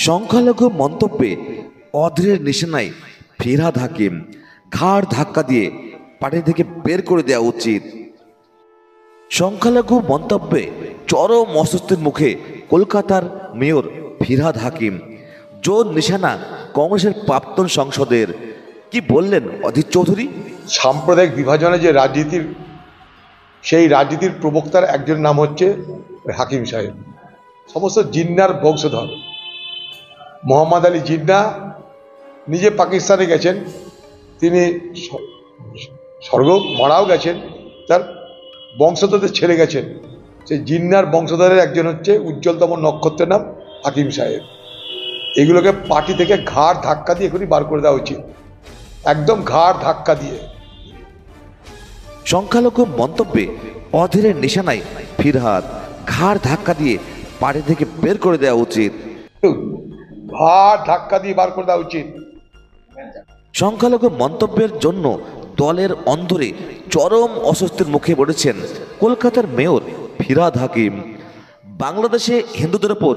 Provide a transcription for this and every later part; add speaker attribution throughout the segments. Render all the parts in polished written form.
Speaker 1: সংখ্যালঘু মন্তব্যে অধীরের নিশানায় ফিরহাদ হাকিম, ঘাড় ধাক্কা দিয়ে পার্টি থেকে বের করে দেওয়া উচিত। সংখ্যালঘু মন্তব্যে চরম অস্বস্তির মুখে কলকাতার মেয়র ফিরহাদ হাকিম, জোর নিশানা কংগ্রেসের প্রাক্তন সংসদের। কি বললেন অধীর চৌধুরী?
Speaker 2: সাম্প্রদায়িক বিভাজনে যে রাজনীতির, সেই রাজনীতির প্রবক্তার একজনের নাম হচ্ছে হাকিম সাহেব। সমস্ত জিন্নার বংশধর। মোহাম্মদ আলী জিন্না নিজে পাকিস্তানে গেছেন, তিনি স্বর্গ মারাও গেছেন, তার বংশধরদের ছেড়ে গেছেন। সেই জিন্নার বংশধরের একজন হচ্ছে উজ্জ্বলতম নক্ষত্রের নাম হাকিম সাহেব। এগুলোকে পার্টি থেকে ঘাড় ধাক্কা দিয়ে এখনই বার করে দেওয়া উচিত, একদম ঘাড় ধাক্কা দিয়ে।
Speaker 1: সংখ্যালঘু মন্তব্যে অধীরের নিশানায় ফিরহাদ, ঘাড় ধাক্কা দিয়ে পার্টি থেকে বের করে দেওয়া উচিত।
Speaker 2: ঘাড় ধাক্কা দিয়ে বার করে দেওয়া উচিত।
Speaker 1: সংখ্যালঘু মন্তব্যের জন্য দলের অন্দরে চরম অস্বস্তির মুখে পড়েছেন কলকাতার মেয়র ফিরহাদ হাকিম। বাংলাদেশে হিন্দুদের ওপর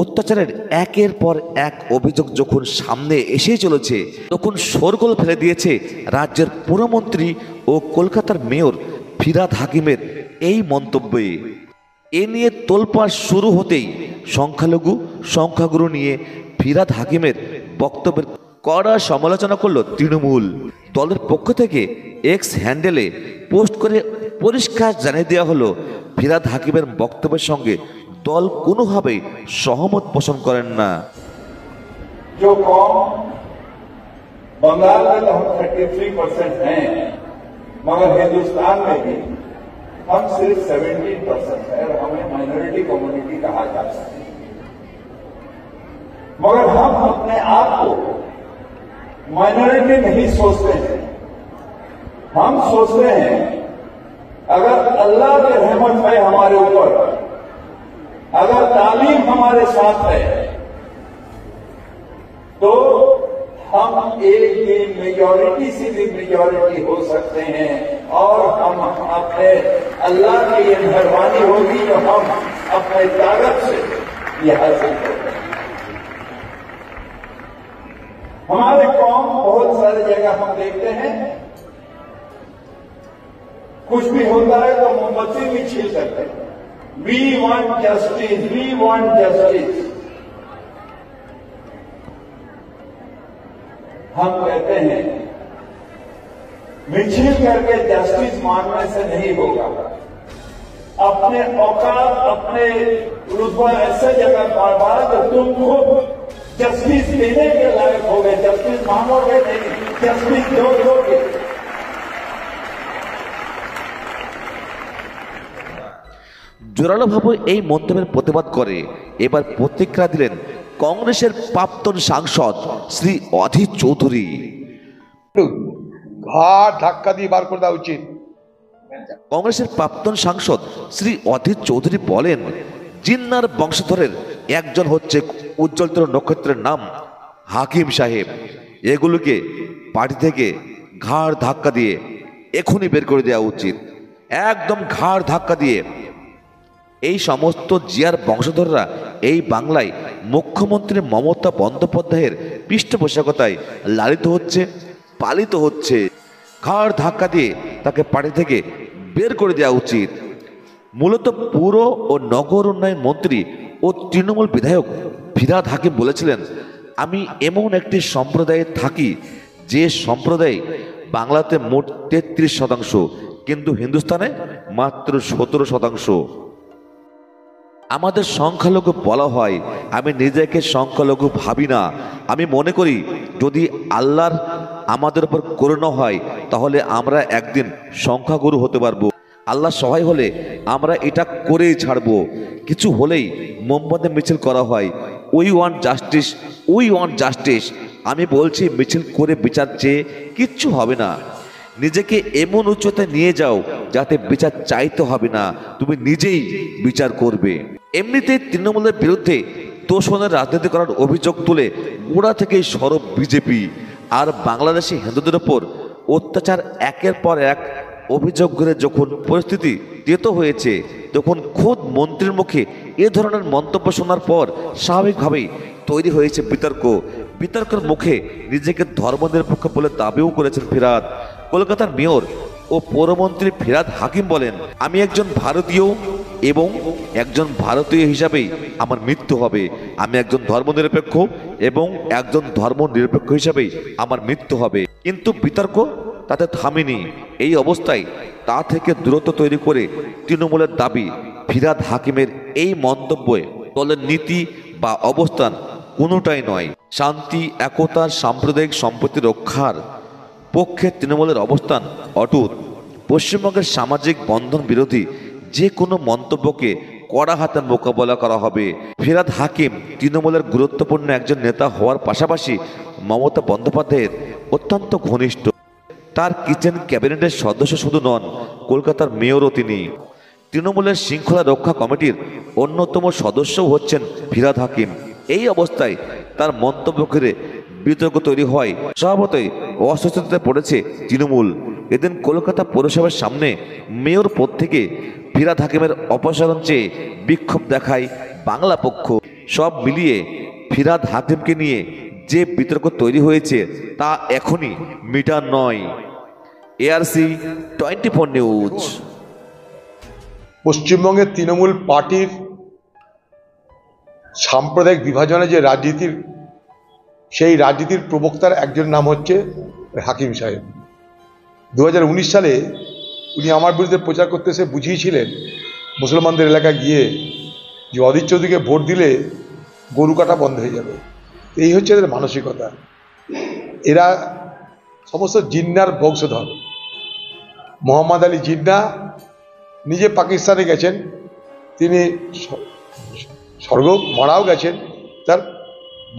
Speaker 1: অত্যাচারের একের পর এক অভিযোগ যখন সামনে এসেই চলেছে, তখন শোরগোল ফেলে দিয়েছে রাজ্যের পুরমন্ত্রী ও কলকাতার মেয়র ফিরহাদ হাকিমের এই মন্তব্যে। এ নিয়ে তোলপাড় শুরু হতেই সংখ্যাগুরু নিয়ে ফিরহাদ হাকিমের বক্তব্যের কড়া সমালোচনা করল তৃণমূল। দলের পক্ষ থেকে এক্স হ্যান্ডেলে পোস্ট করে পরিষ্কার জানিয়ে দেওয়া হলো, ফিরহাদ হাকিমের বক্তব্যের সঙ্গে দল কোনোভাবেই সহমত পোষণ করেন না।
Speaker 3: जो कौम बंगाल में तो हम 33% हैं, मगर हिंदुस्तान में भी हम सिर्फ 17% है और हमें माइनॉरिटी कम्युनिटी कहा जाता है। मगर हम अपने आप को माइनॉरिटी नहीं सोचते हैं, हम सोचते हैं अगर अल्लाह की रहमत है हमारे ऊपर, अगर तालीम हमारे साथ है, तो हम एक दिन मेजॉरिटी से भी मेजॉरिटी हो सकते हैं और हम अपने अल्लाह की ये मेहरबानी होगी जो हम अपने ताकत से ये हासिल करते हैं। हमारे कौम बहुत सारी जगह हम देखते हैं, कुछ भी होता है तो मोमबत्ती भी छील सकते हैं। We want justice, we want justice. हम कहते हैं मिছিল करके जस्टिस मांगने से नहीं होगा। अपने औकात, अपने रुतबा ऐसे जगह बार तो तुम खुद जस्टिस देने के लायक हो गए। जस्टिस मांगोगे नहीं, जस्टिस दोगे।
Speaker 1: জোরালোভাবে এই মন্তব্যের প্রতিবাদ করে এবার প্রতিক্রিয়া দিলেন কংগ্রেসের প্রাক্তন সাংসদ শ্রী অধীর চৌধুরী।
Speaker 2: ঘাড় ধাক্কা দিয়ে বার করে দেওয়া উচিত।
Speaker 1: কংগ্রেসের প্রাক্তন সাংসদ শ্রী অধীর চৌধুরী বলেন, জিন্নার বংশধরের একজন হচ্ছে উজ্জ্বলতর নক্ষত্রের নাম হাকিম সাহেব। এগুলোকে পার্টি থেকে ঘাড় ধাক্কা দিয়ে এখনই বের করে দেওয়া উচিত, একদম ঘাড় ধাক্কা দিয়ে। এই সমস্ত জিয়ার বংশধররা এই বাংলায় মুখ্যমন্ত্রী মমতা বন্দ্যোপাধ্যায়ের পৃষ্ঠপোষকতায় লালিত হচ্ছে, পালিত হচ্ছে। ঘাড় ধাক্কা দিয়ে তাকে পার্টি থেকে বের করে দেওয়া উচিত। মূলত পুর ও নগর উন্নয়ন মন্ত্রী ও তৃণমূল বিধায়ক ফিরহাদ হাকিম বলেছিলেন, আমি এমন একটি সম্প্রদায়ে থাকি যে সম্প্রদায় বাংলাতে মোট 33%, কিন্তু হিন্দুস্তানে মাত্র 17%। আমাদের সংখ্যালঘু বলা হয়, আমি নিজেকে সংখ্যালঘু ভাবি না। আমি মনে করি যদি আল্লাহর আমাদের উপর করুণা হয় তাহলে আমরা একদিন সংখ্যাগুরু হতে পারবো। আল্লাহ সহায় হলে আমরা এটা করেই ছাড়বো। কিছু হলেই মোমবাতি মিছিল করা হয়, we want justice, we want justice. আমি বলছি মিছিল করে বিচার চেয়ে কিচ্ছু হবে না। নিজেকে এমন উচ্চতায় নিয়ে যাও যাতে বিচার চাইতে হবে না, তুমি নিজেই বিচার করবে। এমনিতেই তৃণমূলের বিরুদ্ধে তোষণের রাজনীতি করার অভিযোগ তুলে গোড়া থেকেই সরব বিজেপি। আর বাংলাদেশি হিন্দুদের ওপর অত্যাচার একের পর এক অভিযোগ করে যখন পরিস্থিতি তেতো হয়েছে, তখন খোদ মন্ত্রীর মুখে এ ধরনের মন্তব্য শোনার পর স্বাভাবিকভাবেই তৈরি হয়েছে বিতর্কের মুখে নিজেকে ধর্মনিরপেক্ষ বলে দাবিও করেছেন ফিরহাদ। কলকাতার মেয়র ও পৌরমন্ত্রী ফিরহাদ হাকিম বলেন, আমি একজন ভারতীয় এবং একজন ভারতীয় হিসাবেই আমার মৃত্যু হবে। আমি একজন ধর্মনিরপেক্ষ এবং একজন ধর্মনিরপেক্ষ হিসাবেই আমার মৃত্যু হবে। কিন্তু বিতর্ক তাতে থামেনি। এই অবস্থায় তা থেকে দূরত্ব তৈরি করে তৃণমূলের দাবি, ফিরহাদ হাকিমের এই মন্তব্যে দলের নীতি বা অবস্থান কোনোটাই নয়। শান্তি, একতা, সাম্প্রদায়িক সম্প্রীতি রক্ষার পক্ষে তৃণমূলের অবস্থান অটুট। পশ্চিমবঙ্গের সামাজিক বন্ধন বিরোধী যে কোনো মন্তব্যকে কড়া হাতে মোকাবেলা করা হবে। ফিরহাদ হাকিম তৃণমূলের গুরুত্বপূর্ণ একজন নেতা হওয়ার পাশাপাশি মমতা বন্দ্যোপাধ্যায়ের অত্যন্ত ঘনিষ্ঠ। তার কিচেন ক্যাবিনেটের সদস্য শুধু নন, কলকাতার মেয়রও তিনি। তৃণমূলের শৃঙ্খলা রক্ষা কমিটির অন্যতম সদস্যও হচ্ছেন ফিরহাদ হাকিম। এই অবস্থায় তার মন্তব্য ঘিরে বিতর্ক তৈরি হয়। স্বভাবতই অস্বস্তিতে পড়েছে তৃণমূল। এদিন কলকাতা পৌরসভার সামনে মেয়র পদ থেকে ফিরহাদ হাকিমের অপসারণ চেয়ে বিক্ষোভ দেখায় বাংলা পক্ষ। সব মিলিয়ে ফিরহাদ হাকিমকে নিয়ে যে বিতর্ক তৈরি হয়েছে তা এখনই মিটার নয়। ARC 24 news.
Speaker 2: পশ্চিমবঙ্গের তৃণমূল পার্টির সাম্প্রদায়িক বিভাজনে যে রাজনীতির, সেই রাজনীতির প্রবক্তার একজন নাম হচ্ছে হাকিম সাহেব। 2019 সালে উনি আমার বিরুদ্ধে প্রচার করতে এসে বুঝিয়েছিলেন মুসলমানদের এলাকায় গিয়ে যে অধীর চৌধুরীকে ভোট দিলে গরু কাটা বন্ধ হয়ে যাবে। এই হচ্ছে এদের মানসিকতা। এরা সমস্ত জিন্নার বংশধর। মোহাম্মদ আলী জিন্না নিজে পাকিস্তানে গেছেন, তিনি স্বর্গ মারাও গেছেন, তার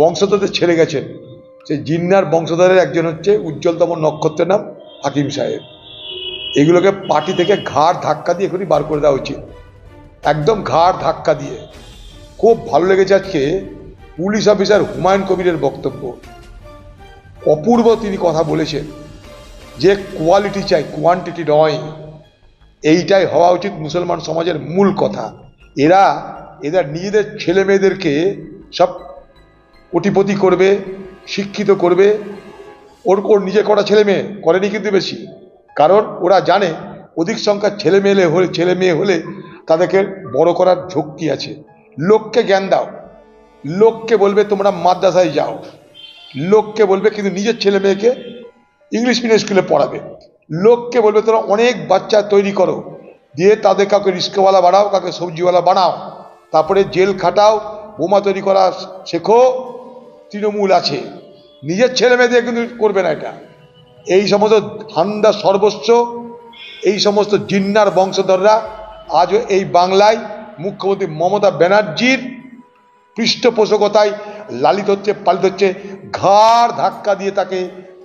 Speaker 2: বংশধরদের ছেড়ে গেছেন। সেই জিন্নার বংশধরের একজন হচ্ছে উজ্জ্বলতম নক্ষত্রের নাম হাকিম সাহেব। এগুলোকে পার্টি থেকে ঘাড় ধাক্কা দিয়ে এখনই বার করে দেওয়া উচিত, একদম ঘাড় ধাক্কা দিয়ে। খুব ভালো লেগেছে আজকে পুলিশ অফিসার হুমায়ুন কবিরের বক্তব্য। অপূর্ব তিনি কথা বলেছেন যে কোয়ালিটি চাই, কোয়ান্টিটি নয়। এইটাই হওয়া উচিত মুসলমান সমাজের মূল কথা। এদের নিজেদের ছেলে মেয়েদেরকে সব কোটিপতি করবে, শিক্ষিত করবে। ওর নিজে করা ছেলে মেয়ে করেনি কিন্তু বেশি, কারণ ওরা জানে অধিক সংখ্যার ছেলে মেয়ে হলে তাদেরকে বড় করার ঝক্কি আছে। লোককে জ্ঞান দাও, লোককে বলবে তোমরা মাদ্রাসায় যাও, লোককে বলবে কিন্তু নিজের ছেলে মেয়েকে ইংলিশ মিডিয়াম স্কুলে পড়াবে। লোককে বলবে তোমরা অনেক বাচ্চা তৈরি করো, দিয়ে তাদের কাউকে রিস্কওয়ালা বানাও, কাউকে সবজিওয়ালা বানাও, তারপরে জেল খাটাও, বোমা তৈরি করা শেখো। তৃণমূল আছে, নিজের ছেলে মেয়েদের কিন্তু করবে না এটা। এই সমস্ত ধান্দা সর্বস্ব, এই সমস্ত জিন্নার বংশধররা আজও এই বাংলায় মুখ্যমন্ত্রী মমতা ব্যানার্জির পৃষ্ঠপোষকতায় লালিত হচ্ছে, পালিত হচ্ছে। ঘাড় ধাক্কা দিয়ে তাকে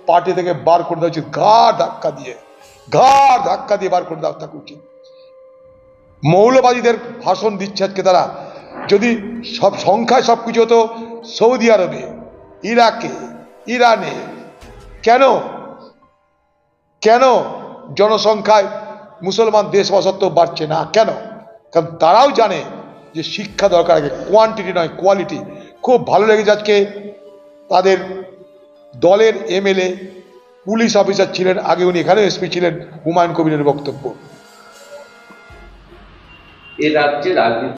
Speaker 2: পার্টি থেকে বার করে দেওয়া উচিত, ঘাড় ধাক্কা দিয়ে বার করে দেওয়া থাকা উচিত। মৌলবাদীদের ভাষণ দিচ্ছে আজকে তারা। যদি সব সংখ্যায় সব কিছু হতো সৌদি আরবে, ইরাকে, ইরানে, কেন জনসংখ্যায় মুসলমান দেশ হওয়া সত্ত্বেও বাড়ছে না? কেন? কারণ তারাও জানে যে শিক্ষা দরকার, আগে কোয়ান্টিটি নয় কোয়ালিটি। খুব ভালো লেগেছে আজকে তাদের দলের MLA পুলিশ অফিসার ছিলেন, আগে উনি এখানে SP ছিলেন, হুমায়ুন কবিরের বক্তব্য।
Speaker 4: এ রাজ্যে রাজনীতি